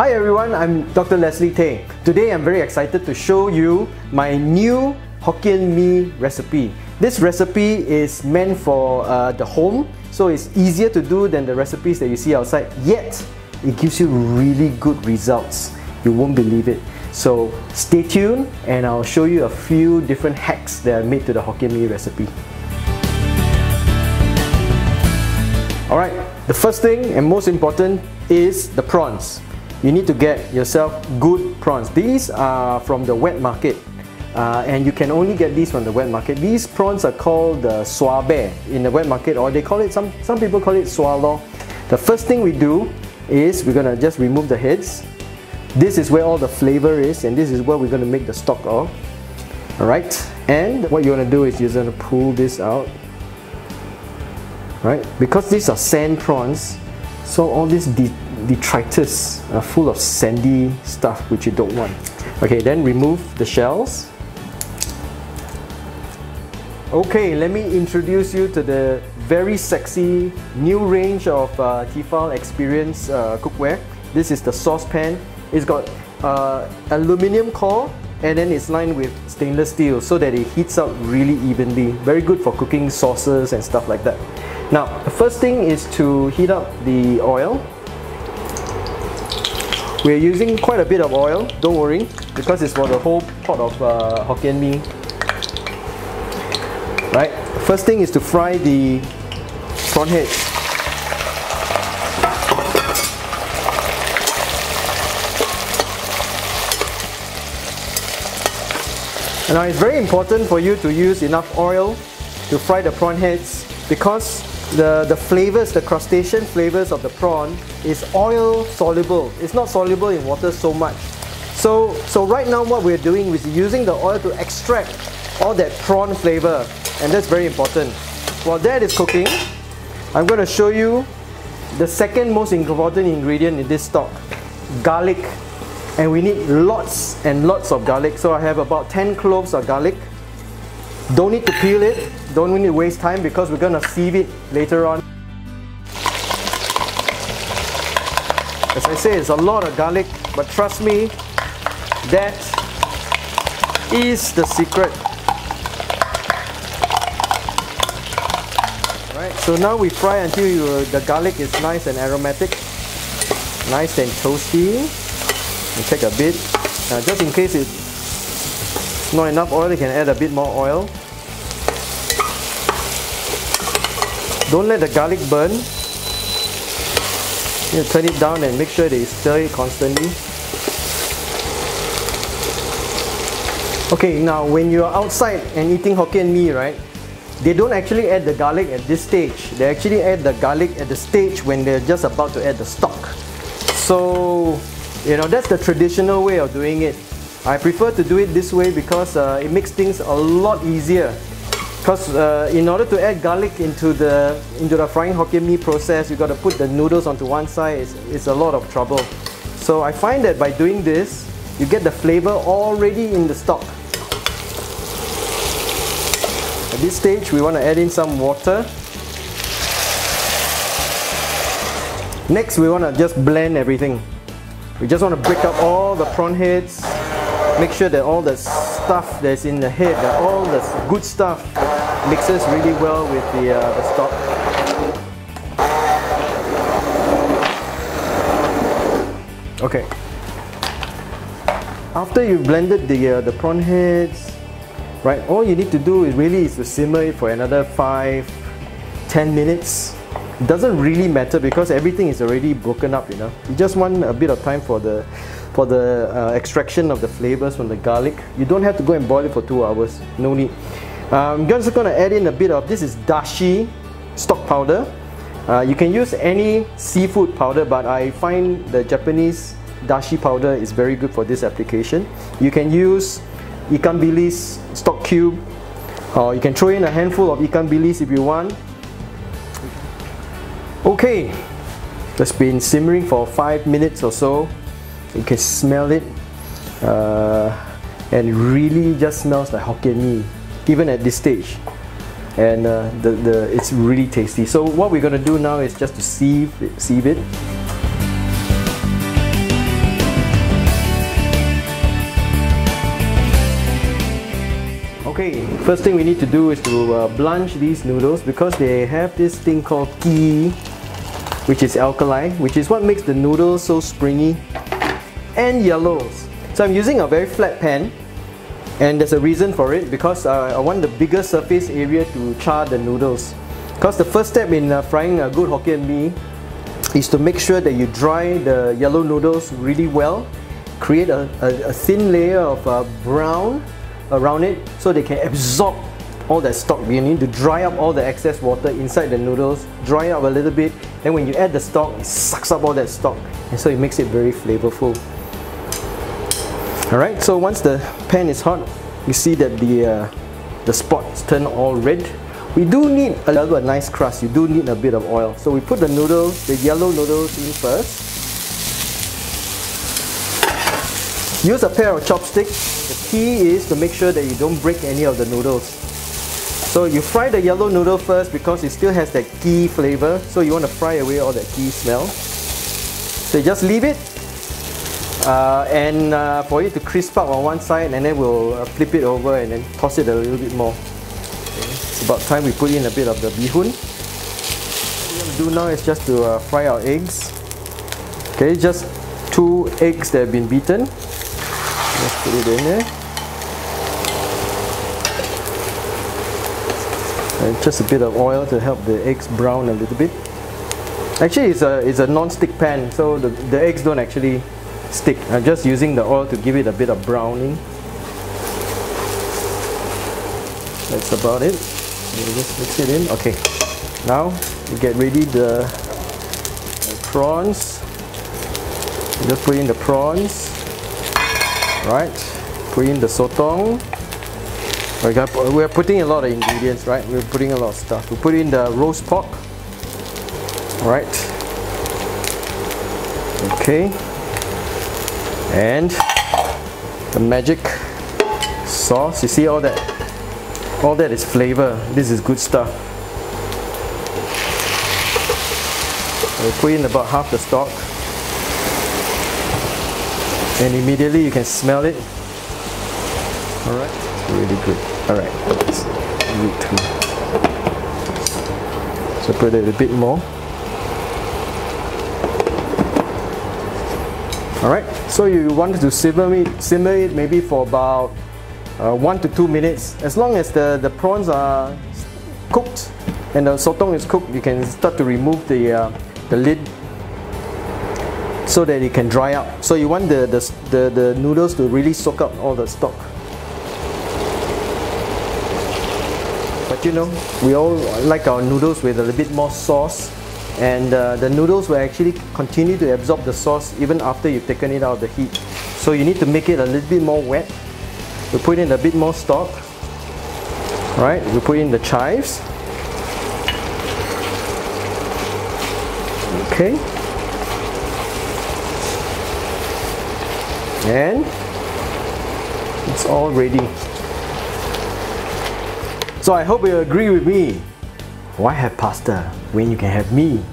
Hi everyone, I'm Dr. Leslie Tay. Today I'm very excited to show you my new Hokkien Mee recipe. This recipe is meant for the home, so it's easier to do than the recipes that you see outside, yet it gives you really good results. You won't believe it. So stay tuned and I'll show you a few different hacks that I made to the Hokkien Mee recipe. Alright, the first thing and most important is the prawns. You need to get yourself good prawns. These are from the wet market and you can only get these from the wet market. These prawns are called swabe in the wet market, or they call it, some people call it swallow. The first thing we do is we're going to just remove the heads. This is where all the flavor is, and this is where we're going to make the stock of. Alright, and what you want to do is you're going to pull this out. Right, because these are sand prawns, so all this detritus are full of sandy stuff which you don't want. Okay, then remove the shells. Okay, let me introduce you to the very sexy new range of Tefal Experience cookware. This is the saucepan. It's got aluminium core and then it's lined with stainless steel so that it heats up really evenly. Very good for cooking sauces and stuff like that. Now, the first thing is to heat up the oil. We're using quite a bit of oil, don't worry, because it's for the whole pot of Hokkien Mee. Right, first thing is to fry the prawn heads. And now it's very important for you to use enough oil to fry the prawn heads, because the flavors, the crustacean flavors of the prawn is oil soluble. It's not soluble in water so much. So right now what we're doing is using the oil to extract all that prawn flavor, and that's very important. While that is cooking, I'm going to show you the second most important ingredient in this stock, garlic. And we need lots and lots of garlic. So I have about 10 cloves of garlic. Don't need to peel it, don't need to waste time because we're going to sieve it later on. As I say, it's a lot of garlic, but trust me, that is the secret. Alright, so now we fry until the garlic is nice and aromatic, nice and toasty. You take a bit, just in case it's not enough oil, you can add a bit more oil. Don't let the garlic burn. You turn it down and make sure that you stir it constantly. Okay, now when you're outside and eating Hokkien Mee, right, they don't actually add the garlic at this stage. They actually add the garlic at the stage when they're just about to add the stock. So, you know, that's the traditional way of doing it. I prefer to do it this way because it makes things a lot easier. Because in order to add garlic into the frying Hokkien Mee process, you've got to put the noodles onto one side. It's a lot of trouble. So I find that by doing this, you get the flavor already in the stock. At this stage, we want to add in some water. Next, we want to just blend everything. We just want to break up all the prawn heads. Make sure that all the stuff that's in the head, that all the good stuff mixes really well with the stock. Okay. After you've blended the prawn heads, right, all you need to do is to simmer it for another 5-10 minutes. It doesn't really matter because everything is already broken up, you know. You just want a bit of time for the extraction of the flavors from the garlic. You don't have to go and boil it for 2 hours, no need. I'm just going to add in a bit of, this is dashi stock powder. You can use any seafood powder, but I find the Japanese dashi powder is very good for this application. You can use ikan bilis stock cube, or you can throw in a handful of ikan bilis if you want. Okay, it's been simmering for 5 minutes or so. You can smell it, and it really just smells like Hokkien Mee, even at this stage. And it's really tasty. So what we're going to do now is just to sieve it. First thing we need to do is to blanch these noodles because they have this thing called ghee, which is alkali, which is what makes the noodles so springy and yellow. So I'm using a very flat pan, and there's a reason for it because I want the bigger surface area to char the noodles. Because the first step in frying a good Hokkien mee is to make sure that you dry the yellow noodles really well, create a thin layer of brown around it so they can absorb all that stock. You need to dry up all the excess water inside the noodles, dry up a little bit, then when you add the stock, it sucks up all that stock, and so it makes it very flavorful. Alright, so once the pan is hot, you see that the spots turn all red. We do need a nice crust, you do need a bit of oil. So we put the noodles, the yellow noodles in first. Use a pair of chopsticks. The key is to make sure that you don't break any of the noodles. So you fry the yellow noodle first because it still has that ghee flavor. So you want to fry away all that ghee smell. So you just leave it for it to crisp up on one side, and then we'll flip it over and then toss it a little bit more. Okay. It's about time we put in a bit of the bihun. What we're going to do now is just to fry our eggs. Okay, just 2 eggs that have been beaten. Let's put it in there. And just a bit of oil to help the eggs brown a little bit. Actually, it's a non-stick pan, so the eggs don't actually stick. I'm just using the oil to give it a bit of browning. That's about it. We'll just mix it in. Okay. Now we get ready the prawns. Just put in the prawns. Right, put in the sotong. We're putting a lot of ingredients, right? We're putting a lot of stuff. We put in the roast pork. Right. Okay. And the magic sauce. You see all that? All that is flavor. This is good stuff. We put in about half the stock. And immediately you can smell it. Alright, really good. Alright, let's read through. So put it a bit more. Alright, so you wanted to simmer it maybe for about 1 to 2 minutes. As long as the prawns are cooked and the sotong is cooked, you can start to remove the lid so that it can dry up. So you want the noodles to really soak up all the stock. But you know, we all like our noodles with a little bit more sauce, and the noodles will actually continue to absorb the sauce even after you've taken it out of the heat. So you need to make it a little bit more wet. We put in a bit more stock. Right, we put in the chives. Okay. And it's all ready. So I hope you agree with me. Why have pasta when you can have me?